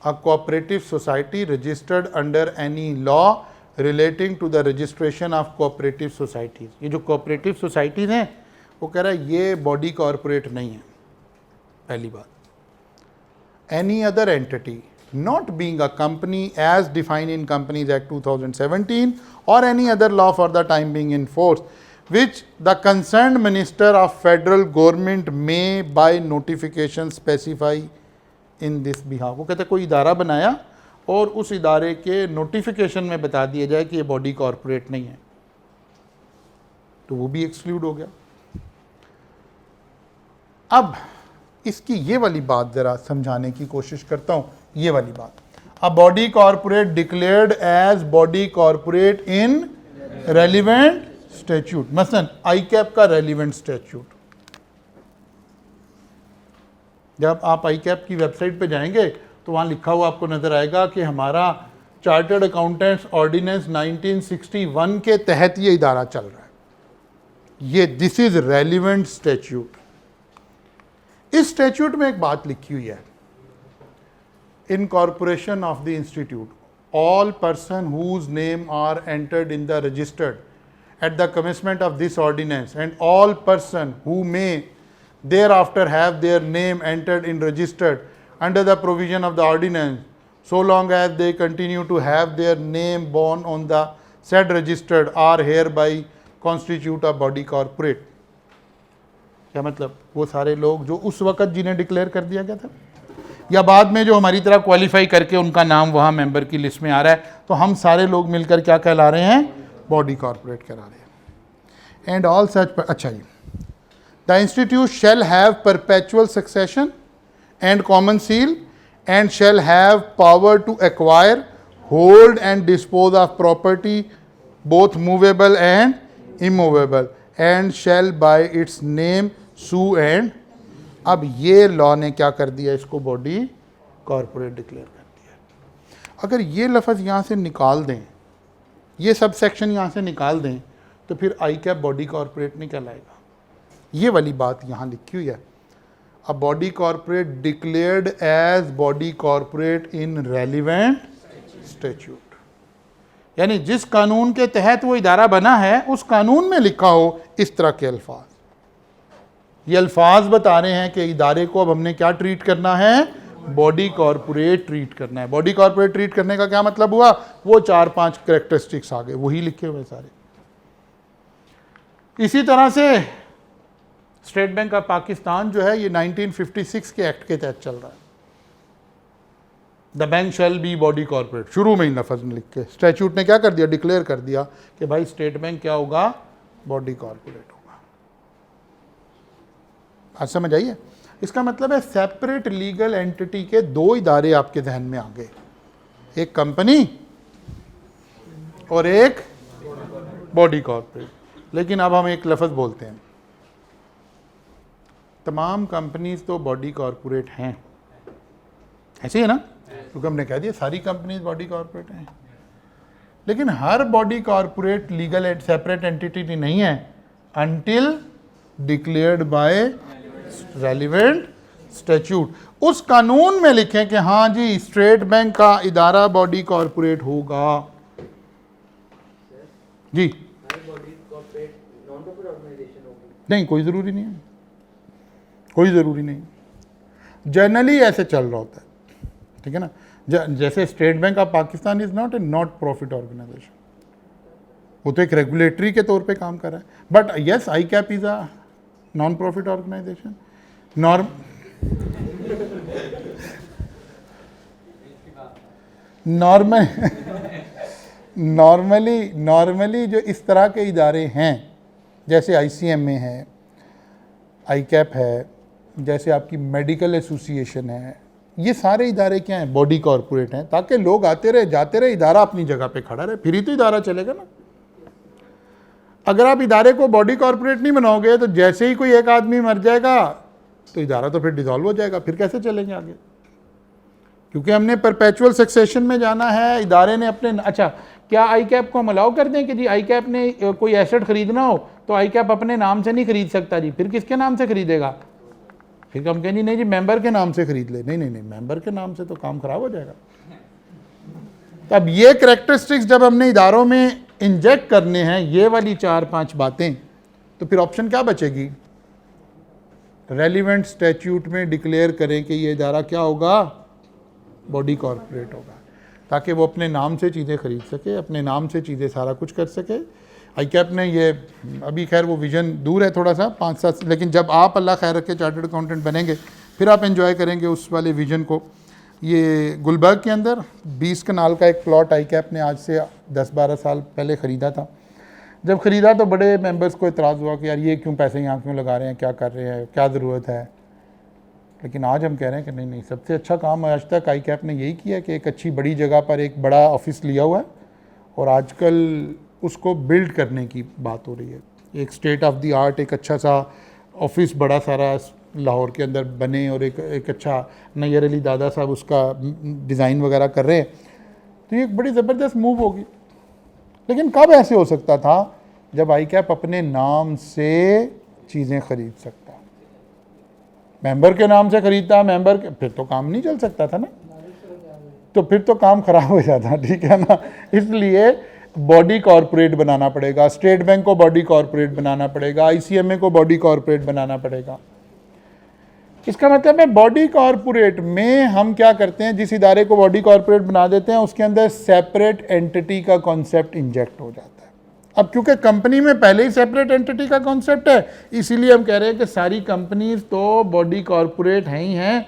Speaker 1: a cooperative society registered under any law relating to the registration of cooperative societies। ये जो cooperative societies हैं वो कह रहा है ये body corporate नहीं है, पहली बात। any other entity not being a company as defined in Companies Act 2017 or any other law for the time being in force which the concerned minister of federal government may by notification specify in this behalf. वो कहते हैं कोई इदारा बनाया और उस इदारे के नोटिफिकेशन में बता दिया जाए कि ये बॉडी कॉर्पोरेट नहीं है, तो वो भी एक्सक्लूड हो गया। अब इसकी ये वाली बात ज़रा समझाने की कोशिश करता हूँ। ये वाली बात, a body corporate declared as body corporate in relevant statute, मसलन आई कैप का रेलिवेंट स्टैट्यूट। जब आप आई कैप की वेबसाइट पे जाएंगे तो वहाँ लिखा हुआ आपको नज़र आएगा कि हमारा चार्टर्ड अकाउंटेंट्स ऑर्डिनेंस 1961 के तहत ये इदारा चल रहा है। ये दिस इज रेलिवेंट स्टैट्यूट। इस स्टैट्यूट में एक बात लिखी हुई है, incorporation of the institute, all person whose name are entered in the registered at the commencement of this ordinance and all person who may thereafter have their name entered in registered under the provision of the ordinance so long as they continue to have their name borne on the said registered are hereby constitute a body corporate। क्या मतलब? वो सारे लोग जो उस वक्त जिन्हें declare कर दिया गया था या बाद में जो हमारी तरह क्वालिफाई करके उनका नाम वहाँ मेंबर की लिस्ट में आ रहा है, तो हम सारे लोग मिलकर क्या कहला रहे हैं? बॉडी कॉर्पोरेट कहला रहे हैं। एंड ऑल सच, अच्छा जी, the institute shall have perpetual succession and common seal and shall have power to acquire, hold and dispose of property both movable and immovable and shall by its name sue and। अब ये law ने क्या कर दिया? इसको body corporate declare कर दिया। अगर ये लफ्ज़ यहाँ से निकाल दें, ये सब सेक्शन यहाँ से निकाल दें, तो फिर आई कैप बॉडी कॉर्पोरेट नहीं कहलाएगा। ये वाली बात यहाँ लिखी हुई है, a body corporate declared as body corporate in relevant statute, यानी जिस कानून के तहत वो इदारा बना है उस कानून में लिखा हो इस तरह के अल्फाज। ये अल्फाज बता रहे हैं कि इदारे को अब हमने क्या ट्रीट करना है? बॉडी कॉर्पोरेट ट्रीट करना है। बॉडी कॉर्पोरेट ट्रीट करने का क्या मतलब हुआ? वो 4-5 कैरेक्टरिस्टिक्स आ गए, वही लिखे हुए सारे। इसी तरह से स्टेट बैंक ऑफ पाकिस्तान जो है ये 1956 के एक्ट के तहत चल रहा है। The bank shall be body corporate, शुरू में ही लफ्ज़ में लिख के स्टैट्यूट ने क्या कर दिया, डिक्लेयर कर दिया कि भाई स्टेट बैंक क्या होगा, बॉडी कॉर्पोरेट होगा। बात समझ आई है? इसका मतलब है सेपरेट लीगल एंटिटी के दो इदारे आपके जहन में आ गए, एक कंपनी और एक बॉडी कॉर्पोरेट। लेकिन अब हम एक लफ्ज़ बोलते हैं, तमाम कंपनीज तो बॉडी कॉर्पोरेट हैं, ऐसे ही है ना, क्योंकि हमने कह दिया सारी कंपनीज बॉडी कॉर्पोरेट हैं। लेकिन हर body corporate legal and separate entity नहीं है until declared by relevant statute. उस कानून में लिखें कि हाँ जी स्टेट बैंक का इदारा बॉडी कॉर्पोरेट होगा जी।
Speaker 2: Body corporate non profit organisation होगी?
Speaker 1: नहीं, कोई ज़रूरी नहीं है, कोई ज़रूरी नहीं, जनरली ऐसे चल रहा होता है, ठीक है ना। जैसे State Bank of Pakistan is not a not profit organisation, वो तो एक रेगुलेटरी के तौर पे काम कर रहा है, but yes ICAP is a non profit organisation. Normally जो इस तरह के इदारे हैं, जैसे ICMA है, ICAP है, जैसे आपकी मेडिकल एसोसिएशन है, ये सारे इदारे क्या हैं, बॉडी कॉर्पोरेट हैं, ताकि लोग आते रहे जाते रहे, इदारा अपनी जगह पे खड़ा रहे, फिर ही तो इदारा चलेगा ना। अगर आप इदारे को बॉडी कॉर्पोरेट नहीं बनाओगे तो जैसे ही कोई एक आदमी मर जाएगा तो इदारा तो फिर डिसॉल्व हो जाएगा, फिर कैसे चलेंगे आगे, क्योंकि हमने परपेचुअल सक्सेशन में जाना है। इदारे ने अपने, अच्छा क्या ICAP को हम अलाउ कर दें कि जी ICAP ने कोई एसेट खरीदना हो तो ICAP अपने नाम से नहीं खरीद सकता जी, फिर किसके नाम से खरीदेगा? फिर हम कहेंगे नहीं जी मेंबर के नाम से खरीद ले, नहीं, मेंबर के नाम से तो काम खराब हो जाएगा। तो अब ये कैरेक्टरिस्टिक्स जब हमने इदारों में इंजेक्ट करने हैं, ये वाली 4-5 बातें, तो फिर ऑप्शन क्या बचेगी, रेलिवेंट स्टैट्यूट में डिक्लेयर करें कि ये इदारा क्या होगा, बॉडी कॉर्पोरेट होगा, ताकि वो अपने नाम से चीज़ें खरीद सके, अपने नाम से चीज़ें सारा कुछ कर सके। ICAP ने ये, अभी खैर वो विज़न दूर है थोड़ा सा 5-7, लेकिन जब आप अल्लाह खैर रखे चार्टर्ड अकाउंटेंट बनेंगे फिर आप एंजॉय करेंगे उस वाले विज़न को। ये गुलबर्ग के अंदर 20 कनाल का एक प्लॉट ICAP ने आज से 10-12 साल पहले ख़रीदा था। जब ख़रीदा तो बड़े मेंबर्स को इतराज़ हुआ कि यार ये क्यों पैसे यहाँ क्यों लगा रहे हैं, क्या कर रहे हैं, क्या ज़रूरत है। लेकिन आज हम कह रहे हैं कि नहीं, सबसे अच्छा काम आज तक ICAP ने यही किया कि एक अच्छी बड़ी जगह पर एक बड़ा ऑफिस लिया हुआ है और आजकल उसको बिल्ड करने की बात हो रही है। एक स्टेट ऑफ द आर्ट एक अच्छा सा ऑफिस बड़ा सारा लाहौर के अंदर बने और एक अच्छा नैयर अली दादा साहब उसका डिज़ाइन वगैरह कर रहे हैं, तो ये एक बड़ी ज़बरदस्त मूव होगी। लेकिन कब ऐसे हो सकता था, जब ICAP अपने नाम से चीज़ें खरीद सकता, मेंबर के नाम से खरीदता, मेंबर के, फिर तो काम नहीं चल सकता था ना, तो फिर तो काम खराब हो जाता, ठीक है ना। इसलिए बॉडी कॉर्पोरेट बनाना पड़ेगा, स्टेट बैंक को बॉडी कॉर्पोरेट बनाना पड़ेगा, ICMA को बॉडी कॉर्पोरेट बनाना पड़ेगा। इसका मतलब है बॉडी कॉर्पोरेट में हम क्या करते हैं, जिस इदारे को बॉडी कॉर्पोरेट बना देते हैं उसके अंदर सेपरेट एंटिटी का कॉन्सेप्ट इंजेक्ट हो जाता है। अब क्योंकि कंपनी में पहले ही सेपरेट एंटिटी का कॉन्सेप्ट है, इसीलिए हम कह रहे हैं कि सारी कंपनीज तो बॉडी कॉर्पोरेट हैं ही हैं।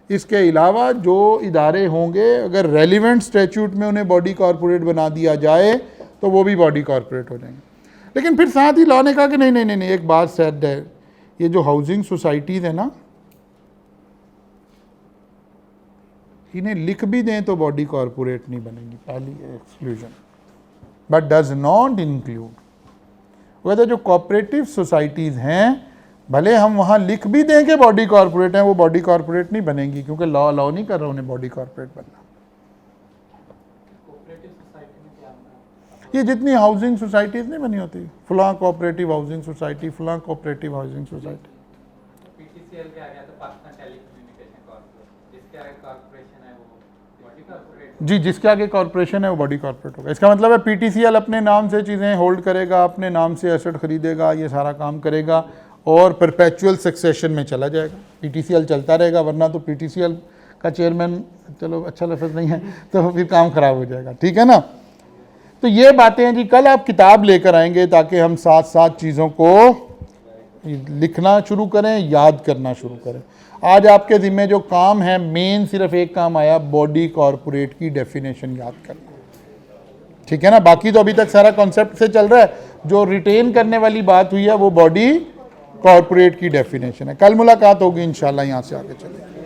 Speaker 1: इसके अलावा जो इदारे होंगे, अगर रेलिवेंट स्टैट्यूट में उन्हें बॉडी कॉर्पोरेट बना दिया जाए तो वो भी बॉडी कॉर्पोरेट हो जाएंगे। लेकिन फिर साथ ही लॉ ने कहा कि नहीं, एक बात सेट है, ये जो हाउसिंग सोसाइटीज़ है ना, इन्हें लिख भी दें तो बॉडी कॉर्पोरेट नहीं बनेगी, पहली exclusion, but does not include वैसे जो कोऑपरेटिव सोसाइटीज़ हैं, भले हम वहाँ लिख भी दें कि बॉडी कॉर्पोरेट हैं, वो बॉडी कॉर्पोरेट नहीं बनेगी, क्योंकि लॉ अलाउ नहीं कर रहा उन्हें बॉडी कॉर्पोरेट बनना। ये जितनी हाउसिंग सोसाइटीज़ नहीं बनी होती, फलां कोऑपरेटिव हाउसिंग सोसाइटी, फलां कोऑपरेटिव हाउसिंग सोसाइटी,
Speaker 3: PTCL के आ गया तो पाकिस्तान टेलीकम्युनिकेशन कॉर्पोरेशन, जिसके आगे कॉर्पोरेशन है वो बॉडी कॉर्पोरेट,
Speaker 1: जी जिसके आगे कॉर्पोरेशन है वो बॉडी कॉर्पोरेट होगा। इसका मतलब है PTCL अपने नाम से चीज़ें होल्ड करेगा, अपने नाम से एसेट खरीदेगा, ये सारा काम करेगा और परपेचुअल सक्सेशन में चला जाएगा। PTCL चलता रहेगा, वरना तो PTCL का चेयरमैन, चलो अच्छा लफ्ज़ नहीं है, तो फिर काम ख़राब हो जाएगा, ठीक है ना। तो ये बातें हैं जी, कल आप किताब लेकर आएंगे ताकि हम साथ साथ चीज़ों को लिखना शुरू करें, याद करना शुरू करें। आज आपके ज़िम्मे जो काम है, मेन सिर्फ एक काम आया, बॉडी कॉरपोरेट की डेफिनेशन याद करना, ठीक है ना। बाकी तो अभी तक सारा कॉन्सेप्ट से चल रहा है। जो रिटेन करने वाली बात हुई है वो बॉडी कॉरपोरेट की डेफिनेशन है। कल मुलाकात होगी इंशाल्लाह, यहाँ से आगे चलेंगे।